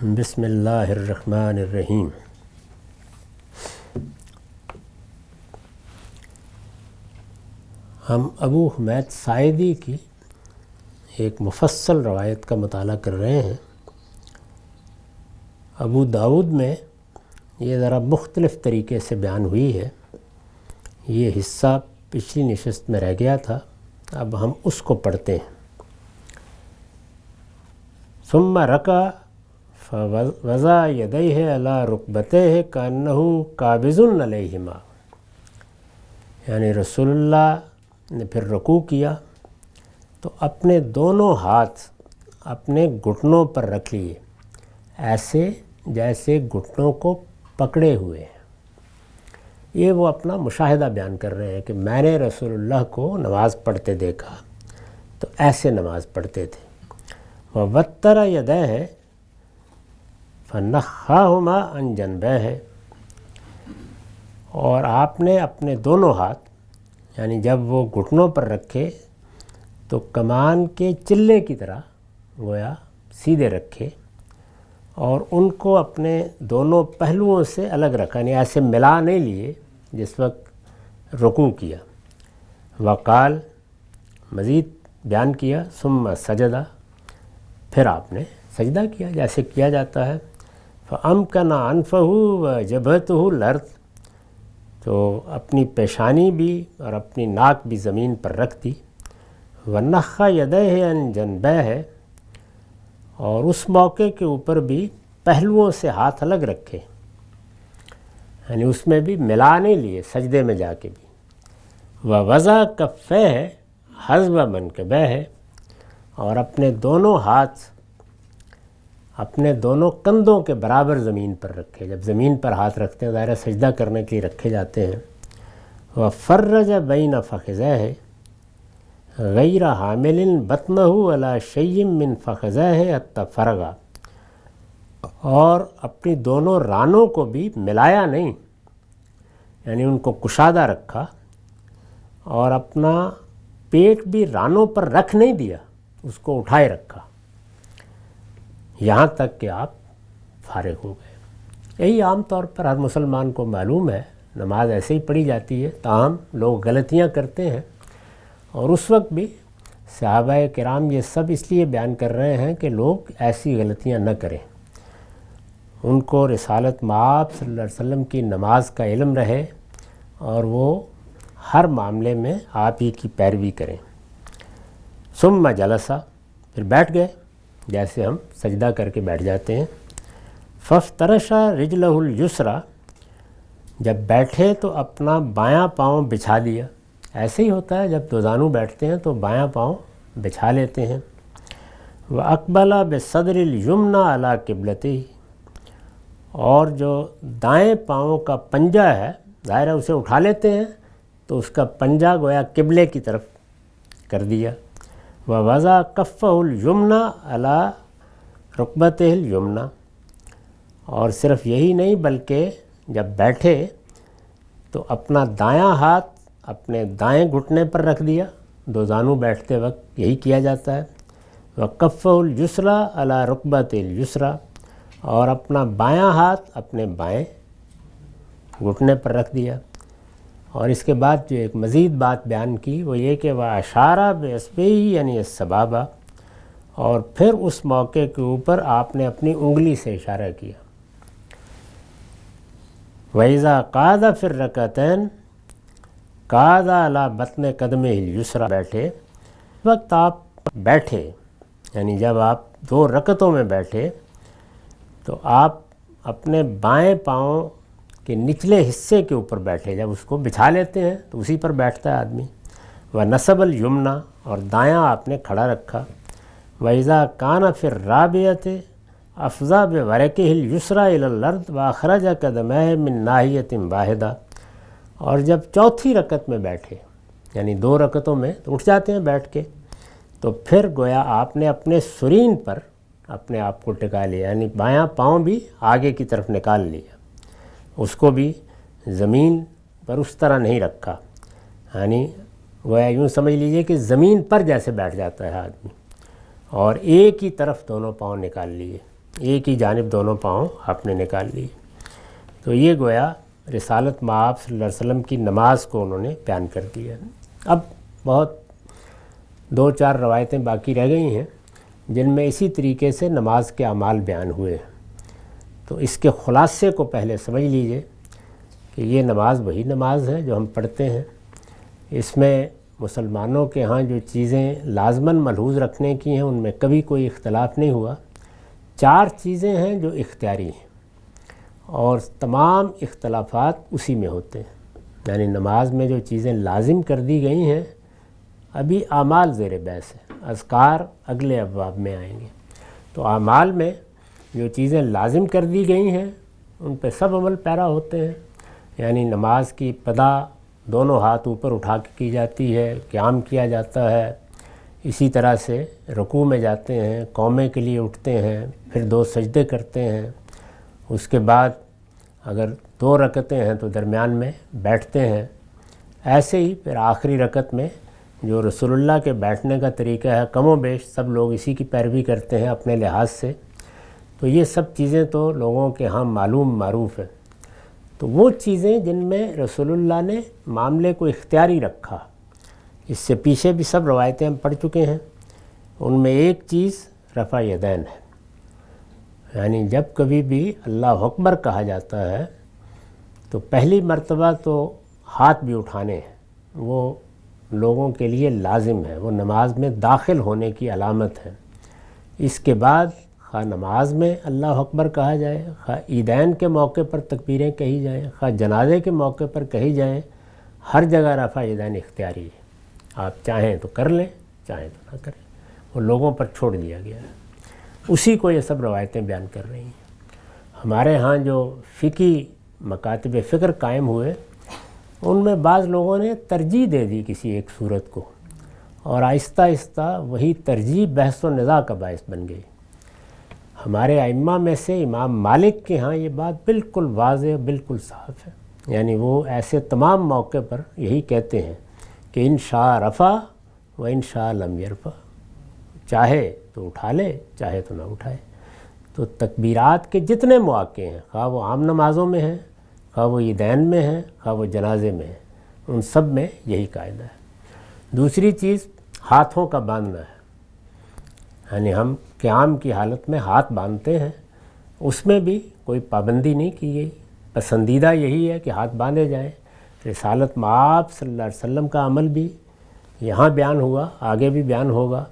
بسم اللہ الرحمن الرحیم۔ ہم ابو حمید ساعدی کی ایک مفصل روایت کا مطالعہ کر رہے ہیں۔ ابو داؤد میں یہ ذرا مختلف طریقے سے بیان ہوئی ہے۔ یہ حصہ پچھلی نشست میں رہ گیا تھا، اب ہم اس کو پڑھتے ہیں۔ ثم رکع فوضع یدیہ علی رکبتیہ کانہ قابض علیہما، یعنی رسول اللہ نے پھر رکوع کیا تو اپنے دونوں ہاتھ اپنے گھٹنوں پر رکھ لیے، ایسے جیسے گھٹنوں کو پکڑے ہوئے ہیں۔ یہ وہ اپنا مشاہدہ بیان کر رہے ہیں کہ میں نے رسول اللہ کو نماز پڑھتے دیکھا تو ایسے نماز پڑھتے تھے۔ وَوَتَّرَ يَدَيْهِ فَنَخَّاهُمَا عَنْ جَنْبَيْهِ، اور آپ نے اپنے دونوں ہاتھ یعنی جب وہ گھٹنوں پر رکھے تو کمان کے چلے کی طرح گویا سیدھے رکھے اور ان کو اپنے دونوں پہلوؤں سے الگ رکھا، یعنی ایسے ملا نہیں لیے جس وقت رکوع کیا۔ وقال، مزید بیان کیا، ثم سجدہ، پھر آپ نے سجدہ کیا جیسے کیا جاتا ہے۔ فَأَمْكَنَ أَنْفَهُ وَجَبْهَتُهُ الْأَرْضَ، تو اپنی پیشانی بھی اور اپنی ناک بھی زمین پر رکھ دی۔ وَنَخَّ يَدَيْهِ عَنْ جَنْبَيْهِ، اور اس موقع کے اوپر بھی پہلوؤں سے ہاتھ الگ رکھے، یعنی اس میں بھی ملا نہیں لیے سجدے میں جا کے بھی۔ وَوَضَعَ كَفَّيْهِ حَذْوَ مَنْكِبَيْهِ، اور اپنے دونوں ہاتھ اپنے دونوں کندھوں کے برابر زمین پر رکھے۔ جب زمین پر ہاتھ رکھتے ہیں ظاہر سجدہ کرنے کے لیے رکھے جاتے ہیں۔ وَفَرَّجَ بَيْنَ فَخِذَيْهِ غَيْرَ حَامِلٍ بَطْنَهُ عَلَى شَيْءٍ مِّن فَخِذَيْهِ حَتَّى فَرَغَ، اور اپنی دونوں رانوں کو بھی ملایا نہیں، یعنی ان کو کشادہ رکھا اور اپنا پیٹ بھی رانوں پر رکھ نہیں دیا، اس کو اٹھائے رکھا یہاں تک کہ آپ فارغ ہو گئے۔ یہی عام طور پر ہر مسلمان کو معلوم ہے، نماز ایسے ہی پڑھی جاتی ہے، تاہم لوگ غلطیاں کرتے ہیں، اور اس وقت بھی صحابہ کرام یہ سب اس لیے بیان کر رہے ہیں کہ لوگ ایسی غلطیاں نہ کریں، ان کو رسالت مآب صلی اللہ علیہ وسلم کی نماز کا علم رہے اور وہ ہر معاملے میں آپ ہی کی پیروی کریں۔ ثم جلسہ، پھر بیٹھ گئے جیسے ہم سجدہ کر کے بیٹھ جاتے ہیں۔ فافترش رجلہ الیسریٰ، جب بیٹھے تو اپنا بایاں پاؤں بچھا دیا، ایسے ہی ہوتا ہے جب دو زانو بیٹھتے ہیں تو بایاں پاؤں بچھا لیتے ہیں۔ واقبل بصدر الیمنی علی قبلتہ، اور جو دائیں پاؤں کا پنجہ ہے ظاہر ہے اسے اٹھا لیتے ہیں تو اس کا پنجہ گویا قبلے کی طرف کر دیا۔ وَوَضَعَ كَفَّهُ الْيُمْنَى عَلَى رُكْبَتِهِ الْيُمْنَى، اور صرف یہی نہیں بلکہ جب بیٹھے تو اپنا دایاں ہاتھ اپنے دائیں گھٹنے پر رکھ دیا، دو زانو بیٹھتے وقت یہی کیا جاتا ہے۔ وَكَفَّهُ الْيُسْرَى عَلَى رُكْبَتِهِ الْيُسْرَى، اور اپنا بایاں ہاتھ اپنے بائیں گھٹنے پر رکھ دیا۔ اور اس کے بعد جو ایک مزید بات بیان کی وہ یہ کہ وَأَشَارَ بِإِصْبِعِهِ یعنی السَّبَابَةَ، اور پھر اس موقع کے اوپر آپ نے اپنی انگلی سے اشارہ کیا۔ وَإِذَا قَعَدَ فِي الرَّكْعَتَيْنِ قَعَدَ عَلَى بَطْنِ قَدْمِهِ الْيُسْرَى، بیٹھے وقت آپ بیٹھے یعنی جب آپ دو رکعتوں میں بیٹھے تو آپ اپنے بائیں پاؤں کے نچلے حصے کے اوپر بیٹھے، جب اس کو بچھا لیتے ہیں تو اسی پر بیٹھتا ہے آدمی۔ وَنَصَبَ الْيُمْنَى، اور دایاں آپ نے کھڑا رکھا۔ وَإِذَا كَانَ فِي الرَّابِعَةِ أَفْضَى بِوَرَكِهِ الْيُسْرَى إِلَى الْأَرْضِ وَأَخْرَجَ قَدَمَيْهِ مِنْ نَاحِيَةٍ وَاحِدَةٍ، اور جب چوتھی رکعت میں بیٹھے یعنی دو رکعتوں میں تو اٹھ جاتے ہیں بیٹھ کے، تو پھر گویا آپ نے اپنے سرین پر اپنے آپ کو ٹکا لیا، یعنی بایاں پاؤں بھی آگے کی طرف نکال لیا، اس کو بھی زمین پر اس طرح نہیں رکھا، یعنی گویا یوں سمجھ لیجئے کہ زمین پر جیسے بیٹھ جاتا ہے آدمی، اور ایک ہی طرف دونوں پاؤں نکال لیے، ایک ہی جانب دونوں پاؤں آپ نے نکال لیے۔ تو یہ گویا رسالت مآب صلی اللہ علیہ وسلم کی نماز کو انہوں نے بیان کر دیا۔ اب بہت 2-4 روایتیں باقی رہ گئی ہیں جن میں اسی طریقے سے نماز کے اعمال بیان ہوئے ہیں۔ تو اس کے خلاصے کو پہلے سمجھ لیجئے کہ یہ نماز وہی نماز ہے جو ہم پڑھتے ہیں۔ اس میں مسلمانوں کے ہاں جو چیزیں لازماً ملحوظ رکھنے کی ہیں ان میں کبھی کوئی اختلاف نہیں ہوا۔ 4 چیزیں ہیں جو اختیاری ہیں اور تمام اختلافات اسی میں ہوتے ہیں۔ یعنی نماز میں جو چیزیں لازم کر دی گئی ہیں، ابھی اعمال زیر بحث ہیں، اذکار اگلے ابواب میں آئیں گے۔ تو اعمال میں جو چیزیں لازم کر دی گئی ہیں ان پہ سب عمل پیرا ہوتے ہیں۔ یعنی نماز کی ابتدا دونوں ہاتھ اوپر اٹھا کے کی جاتی ہے، قیام کیا جاتا ہے، اسی طرح سے رکوع میں جاتے ہیں، قومے کے لیے اٹھتے ہیں، پھر 2 سجدے کرتے ہیں، اس کے بعد اگر 2 رکعتیں ہیں تو درمیان میں بیٹھتے ہیں۔ ایسے ہی پھر آخری رکعت میں جو رسول اللہ کے بیٹھنے کا طریقہ ہے کم و بیش سب لوگ اسی کی پیروی کرتے ہیں اپنے لحاظ سے۔ تو یہ سب چیزیں تو لوگوں کے ہاں معروف ہیں۔ تو وہ چیزیں جن میں رسول اللہ نے معاملے کو اختیاری رکھا، اس سے پیچھے بھی سب روایتیں ہم پڑھ چکے ہیں، ان میں ایک چیز رفع یدین ہے۔ یعنی جب کبھی بھی اللہ اکبر کہا جاتا ہے تو پہلی مرتبہ تو ہاتھ بھی اٹھانے ہیں، وہ لوگوں کے لیے لازم ہے، وہ نماز میں داخل ہونے کی علامت ہے۔ اس کے بعد خواہ نماز میں اللہ اکبر کہا جائے، خواہ عیدین کے موقع پر تکبیریں کہی جائیں، خواہ جنازے کے موقع پر کہی جائیں، ہر جگہ رفع یدین اختیاری ہے۔ آپ چاہیں تو کر لیں، چاہیں تو نہ کریں، وہ لوگوں پر چھوڑ دیا گیا ہے۔ اسی کو یہ سب روایتیں بیان کر رہی ہیں۔ ہمارے ہاں جو فقہی مکاتب فکر قائم ہوئے ان میں بعض لوگوں نے ترجیح دے دی کسی ایک صورت کو، اور آہستہ آہستہ وہی ترجیح بحث و نزاع کا باعث بن گئی۔ ہمارے ائمہ میں سے امام مالک کے ہاں یہ بات بالکل واضح، بالکل صاف ہے۔ یعنی وہ ایسے تمام موقع پر یہی کہتے ہیں کہ ان شاء رفع و ان شاء لم یرفع، چاہے تو اٹھا لے، چاہے تو نہ اٹھائے۔ تو تکبیرات کے جتنے مواقع ہیں، خواہ وہ عام نمازوں میں ہیں، خواہ وہ عیدین میں ہیں، خواہ وہ جنازے میں ہیں، ان سب میں یہی قاعدہ ہے۔ دوسری چیز ہاتھوں کا باندھنا ہے۔ یعنی ہم قیام کی حالت میں ہاتھ باندھتے ہیں، اس میں بھی کوئی پابندی نہیں کی گئی، پسندیدہ یہی ہے کہ ہاتھ باندھے جائیں۔ رسالت مآب صلی اللہ علیہ وسلم کا عمل بھی یہاں بیان ہوا، آگے بھی بیان ہوگا،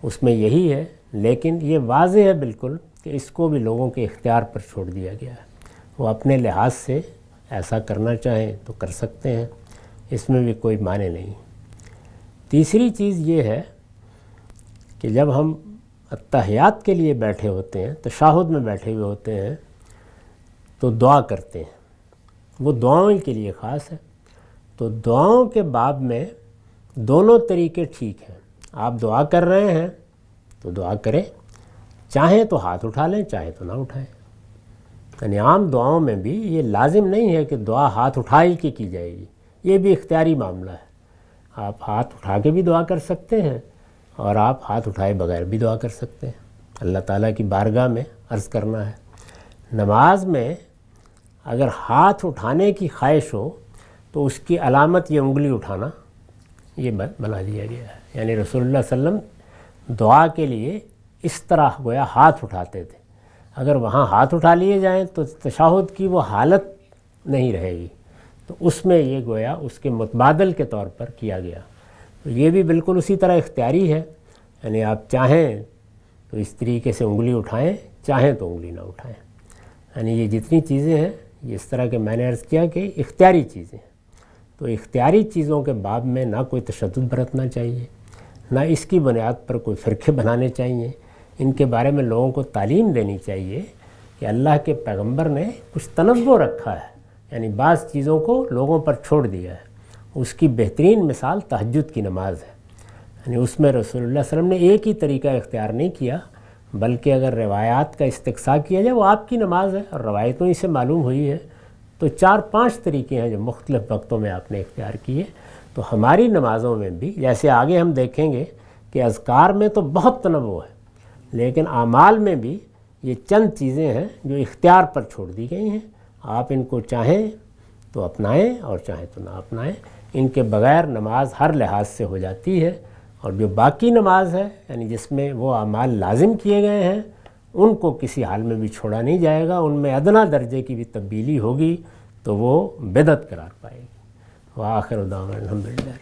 اس میں یہی ہے، لیکن یہ واضح ہے بالکل کہ اس کو بھی لوگوں کے اختیار پر چھوڑ دیا گیا ہے۔ وہ اپنے لحاظ سے ایسا کرنا چاہیں تو کر سکتے ہیں، اس میں بھی کوئی معنی نہیں۔ تیسری چیز یہ ہے کہ جب ہم اتحیات کے لیے بیٹھے ہوتے ہیں، تشہد میں بیٹھے ہوئے ہوتے ہیں، تو دعا کرتے ہیں، وہ دعاؤں کے لیے خاص ہے۔ تو دعاؤں کے باب میں دونوں طریقے ٹھیک ہیں۔ آپ دعا کر رہے ہیں تو دعا کریں، چاہیں تو ہاتھ اٹھا لیں، چاہیں تو نہ اٹھائیں۔ یعنی عام دعاؤں میں بھی یہ لازم نہیں ہے کہ دعا ہاتھ اٹھائی کے کی جائے گی، یہ بھی اختیاری معاملہ ہے۔ آپ ہاتھ اٹھا کے بھی دعا کر سکتے ہیں اور آپ ہاتھ اٹھائے بغیر بھی دعا کر سکتے ہیں۔ اللہ تعالیٰ کی بارگاہ میں عرض کرنا ہے۔ نماز میں اگر ہاتھ اٹھانے کی خواہش ہو تو اس کی علامت یہ انگلی اٹھانا یہ بنا دیا گیا ہے۔ یعنی رسول اللہ صلی اللہ علیہ وسلم دعا کے لیے اس طرح گویا ہاتھ اٹھاتے تھے۔ اگر وہاں ہاتھ اٹھا لیے جائیں تو تشہد کی وہ حالت نہیں رہے گی، تو اس میں یہ گویا اس کے متبادل کے طور پر کیا گیا۔ تو یہ بھی بالکل اسی طرح اختیاری ہے، یعنی آپ چاہیں تو اس طریقے سے انگلی اٹھائیں، چاہیں تو انگلی نہ اٹھائیں۔ یعنی یہ جتنی چیزیں ہیں یہ اس طرح کے میں نے عرض کیا کہ اختیاری چیزیں ہیں۔ تو اختیاری چیزوں کے باب میں نہ کوئی تشدد برتنا چاہیے، نہ اس کی بنیاد پر کوئی فرقے بنانے چاہیے۔ ان کے بارے میں لوگوں کو تعلیم دینی چاہیے کہ اللہ کے پیغمبر نے کچھ تنوع رکھا ہے، یعنی بعض چیزوں کو لوگوں پر چھوڑ دیا ہے۔ اس کی بہترین مثال تہجد کی نماز ہے۔ یعنی اس میں رسول اللہ صلی اللہ علیہ وسلم نے ایک ہی طریقہ اختیار نہیں کیا، بلکہ اگر روایات کا استقصاء کیا جائے وہ آپ کی نماز ہے اور روایتوں ہی سے معلوم ہوئی ہے، تو 4-5 طریقے ہیں جو مختلف وقتوں میں آپ نے اختیار کیے۔ تو ہماری نمازوں میں بھی جیسے آگے ہم دیکھیں گے کہ اذکار میں تو بہت تنوع ہے، لیکن اعمال میں بھی یہ چند چیزیں ہیں جو اختیار پر چھوڑ دی گئی ہیں، آپ ان کو چاہیں تو اپنائیں اور چاہیں تو نہ اپنائیں، ان کے بغیر نماز ہر لحاظ سے ہو جاتی ہے، اور جو باقی نماز ہے یعنی جس میں وہ اعمال لازم کیے گئے ہیں ان کو کسی حال میں بھی چھوڑا نہیں جائے گا، ان میں ادنا درجے کی بھی تبدیلی ہوگی تو وہ بدعت قرار پائے گی۔ وآخر دعوانا الحمدللہ۔